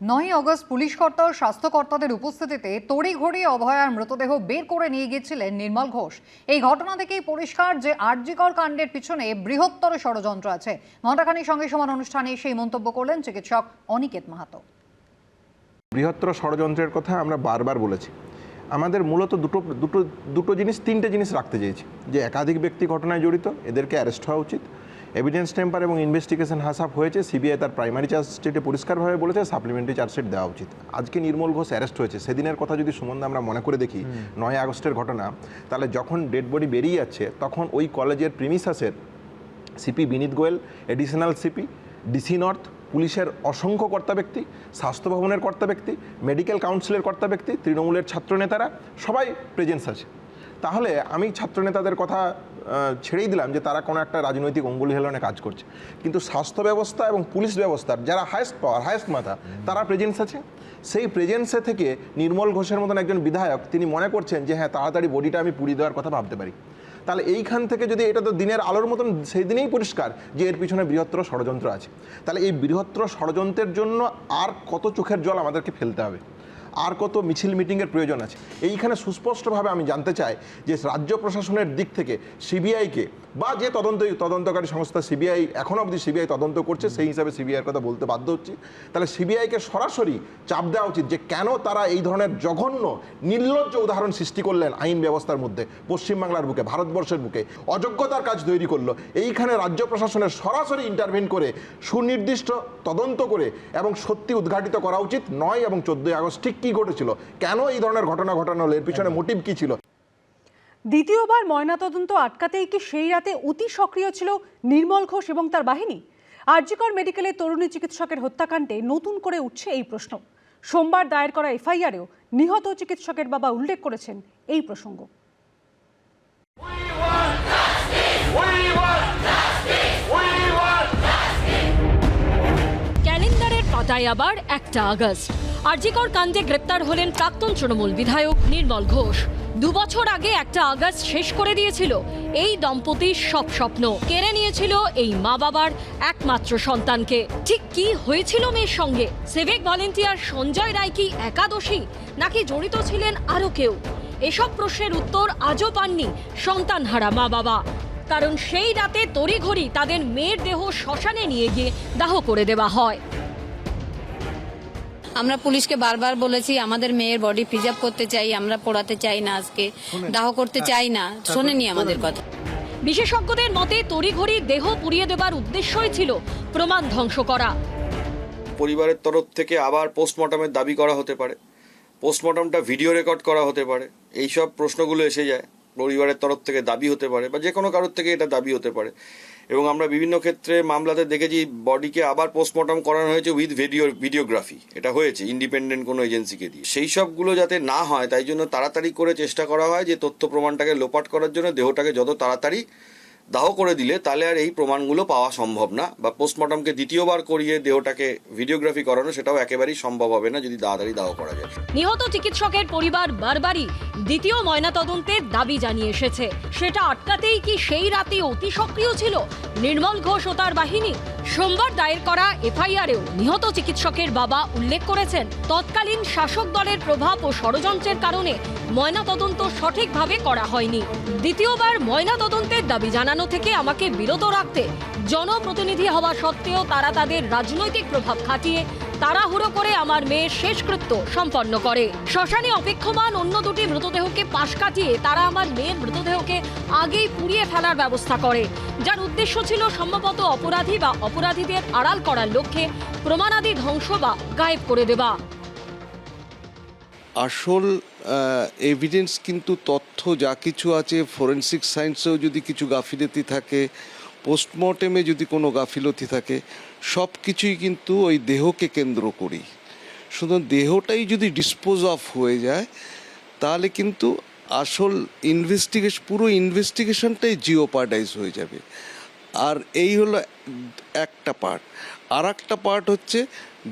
9 August police কর্তা ও স্বাস্থ্যকর্তাদের উপস্থিতিতে তড়িঘড়ি অভয়ার মৃতদেহ বের করে নিয়ে গিয়েছিলেন নির্মল ঘোষ। এই ঘটনা থেকেই পরিষ্কার যে আরজিকর কাণ্ডের পিছনে বৃহত্তর ষড়যন্ত্র আছে। ঘণ্টাখানিক সঙ্গে সমান অনুষ্ঠানে সেই মন্তব্য করলেন চিকিৎসক অনিকেত মাহাতো। বৃহত্তর ষড়যন্ত্রের কথা আমরা বারবার বলেছি। আমাদের মূলত দুটো জিনিস, তিনটে জিনিস রাখতে চেয়েছি, যে একাধিক ব্যক্তি ঘটনায় জড়িত, এদেরকে অ্যারেস্ট হওয়া উচিত, এভিডেন্স টেম্পার এবং ইনভেস্টিগেশন হাসাপ হয়েছে, সিবিআই তার প্রাইমারি চার্জশিটে পরিষ্কারভাবে বলেছে সাপ্লিমেন্টারি চার্জশিট দেওয়া উচিত। আজকে নির্মল ঘোষ অ্যারেস্ট হয়েছে, সেদিনের কথা যদি সুমন্দা আমরা মনে করে দেখি, 9 আগস্টের ঘটনা, তাহলে যখন ডেড বডি বেরিয়ে যাচ্ছে তখন ওই কলেজের প্রিমিসাসের CP Vineet Goel, additional CP, DC north, পুলিশের অসংখ্য কর্তা ব্যক্তি, স্বাস্থ্য ভবনের কর্তা ব্যক্তি, মেডিকেল কাউন্সিলের কর্তা ব্যক্তি, তৃণমূলের ছাত্রনেতারা সবাই প্রেজেন্স আছে। তাহলে আমি ছাত্রনেতাদের কথা ছেড়েই দিলাম যে তারা কোনো একটা রাজনৈতিক অঙ্গুলি হেলনে কাজ করছে, কিন্তু স্বাস্থ্য ব্যবস্থা এবং পুলিশ ব্যবস্থার যারা হায়েস্ট পাওয়ার, হায়েস্ট মাথা, তারা প্রেজেন্স আছে। সেই প্রেজেন্সে থেকে নির্মল ঘোষের মতন একজন বিধায়ক তিনি মনে করছেন যে হ্যাঁ, তাড়াতাড়ি বডিটা আমি পুড়িয়ে দেওয়ার কথা ভাবতে পারি। তাহলে এইখান থেকে যদি, এটা তো দিনের আলোর মতন সেই দিনেই পরিষ্কার যে এর পিছনে বৃহত্তর ষড়যন্ত্র আছে। তাহলে এই বৃহত্তর ষড়যন্ত্রের জন্য আর কত চোখের জল আমাদেরকে ফেলতে হবে, আর কত মিছিল মিটিংয়ের প্রয়োজন আছে। এইখানে সুস্পষ্টভাবে আমি জানতে চাই যে রাজ্য প্রশাসনের দিক থেকে সিবিআইকে বা যে তদন্তকারী সংস্থা সিবিআই, এখনও অবধি সিবিআই তদন্ত করছে, সেই হিসাবে সিবিআইয়ের কথা বলতে বাধ্য হচ্ছি, তাহলে সিবিআইকে সরাসরি চাপ দেওয়া উচিত যে কেন তারা এই ধরনের জঘন্য নির্লজ্জ উদাহরণ সৃষ্টি করলেন আইন ব্যবস্থার মধ্যে, পশ্চিমবাংলার বুকে, ভারতবর্ষের বুকে অযোগ্যতার কাজ তৈরি করলো। এইখানে রাজ্য প্রশাসনের সরাসরি ইন্টারভেন করে সুনির্দিষ্ট তদন্ত করে এবং সত্যি উদ্ঘাটিত করা উচিত 9 এবং 14 আগস্ট ঠিক কী ঘটেছিল, কেন এই ধরনের ঘটনা ঘটানো হলো, এর পিছনে মোটিভ কী ছিল। দ্বিতীয়বার ময়নাতদন্ত আটকাতেই কি সেই রাতে অতি সক্রিয় ছিল নির্মল ঘোষ এবং তার বাহিনী? আরজিকর মেডিকেলে তরুণী চিকিৎসকের হত্যাকাণ্ডে নতুন করে উঠছে এই প্রশ্ন। সোমবার দায়ের করা এফআইআরেও নিহত চিকিৎসকের বাবা উল্লেখ করেছেন এই প্রসঙ্গ। ক্যালেন্ডারের পাতায় আবার 1 আগস্ট। আরজিকর কাণ্ডে গ্রেপ্তার হলেন প্রাক্তন তৃণমূল বিধায়ক নির্মল ঘোষ। 2 বছর আগে 1 আগস্ট শেষ করে দিয়েছিল এই দম্পতির সব স্বপ্ন, কেড়ে নিয়েছিল এই মা বাবার একমাত্র সন্তানকে। ঠিক কি হয়েছিল মেয়ের সঙ্গে? সিভিক ভলেন্টিয়ার সঞ্জয় রায় কি একাদশী, নাকি জড়িত ছিলেন আরও কেউ? এসব প্রশ্নের উত্তর আজও পাননি সন্তানহারা মা বাবা। কারণ সেই রাতে তড়িঘড়ি তাদের মেয়ের দেহ শ্মশানে নিয়ে গিয়ে দাহ করে দেওয়া হয়। আমরা পুলিশকে বারবার বলেছি আমাদের মেয়ের বডি প্রিজার্ভ করতে চাই, আমরা পোড়াতে চাই না, আজকে দাহ করতে চাই না, শোনেনি আমাদের কথা। বিশেষজ্ঞদের মতে তড়িঘড়ি দেহ পুড়িয়ে দেবার উদ্দেশ্যই ছিল প্রমাণ ধ্বংস করা। পরিবারের তরফ থেকে আবার পোস্টমর্টমের দাবি করা হতে পারে, পোস্টমর্টমটা ভিডিও রেকর্ড করা হতে পারে, এইসব প্রশ্নগুলো এসে যায়। পরিবারের তরফ থেকে দাবি হতে পারে বা যে কোনো কারোর থেকে এটা দাবি হতে পারে। এবং আমরা বিভিন্ন ক্ষেত্রে মামলাতে দেখেছি বডিকে আবার পোস্টমর্টম করানো হয়েছে উইথ ভিডিওগ্রাফি, এটা হয়েছে ইন্ডিপেন্ডেন্ট কোনো এজেন্সিকে দিয়ে। সেই সবগুলো যাতে না হয় তাই জন্য তাড়াতাড়ি করে চেষ্টা করা হয় যে তথ্য প্রমাণটাকে লোপাট করার জন্য দেহটাকে যত তাড়াতাড়ি দাহ করে দিলে তাহলে আর এই প্রমাণগুলো পাওয়া সম্ভব না, বা পোস্টমর্টমকে দ্বিতীয়বার করিয়ে দেহটাকে ভিডিওগ্রাফি করানো সেটাও একেবারেই সম্ভব হবে না যদি তাড়াতাড়ি দাহ করা যায়। নিহত চিকিৎসকের পরিবার বারবারই দ্বিতীয় ময়নাতদন্তের দাবি জানিয়ে এসেছে। সেটা আটকাতেই কি সেই রাতে অতি সক্রিয় ছিল নির্মল ঘোষ ও তার বাহিনী? সোমবার দায়ের করা এফআইআরেও নিহত চিকিৎসকের বাবা উল্লেখ করেছেন তৎকালীন শাসক দলের প্রভাব ও ষড়যন্ত্রের কারণে ময়নাতদন্ত সঠিকভাবে করা হয়নি। দ্বিতীয়বার ময়নাতদন্তের দাবি জানানো থেকে আমাকে বিরত রাখতে জনপ্রতিনিধি হওয়া সত্ত্বেও তারা তাদের রাজনৈতিক প্রভাব খাটিয়ে তাড়াহুড়ো করে আমার মেয়ের শেষকৃত্য সম্পন্ন করে। শ্মশানে অপেক্ষমান অন্য দুটি মৃতদেহকে পাশ কাটিয়ে তারা আমার মেয়ের মৃতদেহকে আগেই পুড়িয়ে ফেলার ব্যবস্থা করে, যার উদ্দেশ্য ছিল সম্ভবত অপরাধী বা অপরাধীদের আড়াল করার লক্ষ্যে প্রমাণাদি ধ্বংস বা গায়েব করে দেওয়া। আসল এভিডেন্স কিন্তু তথ্য যা কিছু আছে, ফরেনসিক সায়েন্সেও যদি কিছু গাফিলতি থাকে, পোস্টমর্টেমে যদি কোনো গাফিলতি থাকে, সব কিছুই কিন্তু ওই দেহকে কেন্দ্র করি। শুধু দেহটাই যদি ডিসপোজ অফ হয়ে যায় তাহলে কিন্তু আসল পুরো ইনভেস্টিগেশনটাই জিওপার্ডাইজ হয়ে যাবে। আর এই হলো একটা পার্ট। আর একটা পার্ট হচ্ছে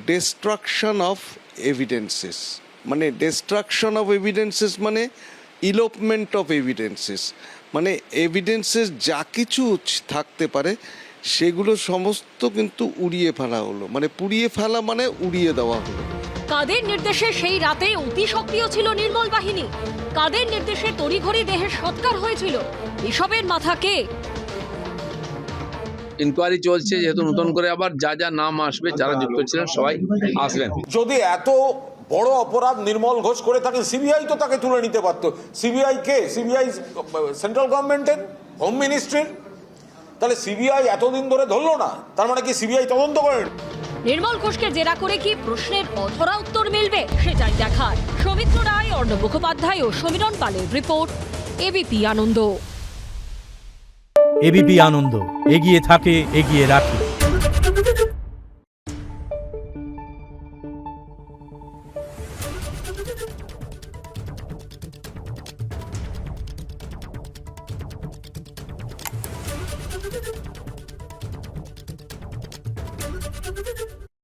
ডিস্ট্রাকশন অফ এভিডেন্সেস, মানে ডিস্ট্রাকশন অফ এভিডেন্সেস মানে ইলোপমেন্ট অফ এভিডেন্সেস, মানে এভিডেন্সেস যা কিছু থাকতে পারে সেগুলো সমস্ত কিন্তু উড়িয়ে ফেলা হলো, মানে পুড়িয়ে ফেলা মানে উড়িয়ে দেওয়া হলো। কাদের নির্দেশে সেই রাতে অতি সক্রিয় ছিল নির্মল বাহিনী? কাদের নির্দেশে তড়িঘড়ি দেহের সৎকার হয়েছিল? এসবের মাথা কে? ইনকোয়ারি চলছে, যেহেতু নতুন করে আবার যা যা নাম আসবে, যারা যুক্ত ছিলেন সবাই আসবেন। যদি এত বড় অপরাধ নির্মল ঘোষ করে থাকেন, সিবিআই তো তাকে তুলে নিতে পারত। সিবিআই কে? সিবিআই সেন্ট্রাল গভর্নমেন্টের, হোম মিনিস্ট্রির। তাহলে সিবিআই এতদিন ধরে ধরলো না, তার মানে কি সিবিআই তদন্ত করেন? নির্মল ঘোষকে জেরা করে কি প্রশ্নের অধরা উত্তর মিলবে, সেটাই দেখার। সৌমিত্র রায়, অর্ণব মুখোপাধ্যায় ও সমীরণ পালের রিপোর্ট, এবিপি আনন্দ। এবিপি আনন্দ, এগিয়ে থাকে, এগিয়ে রাখে।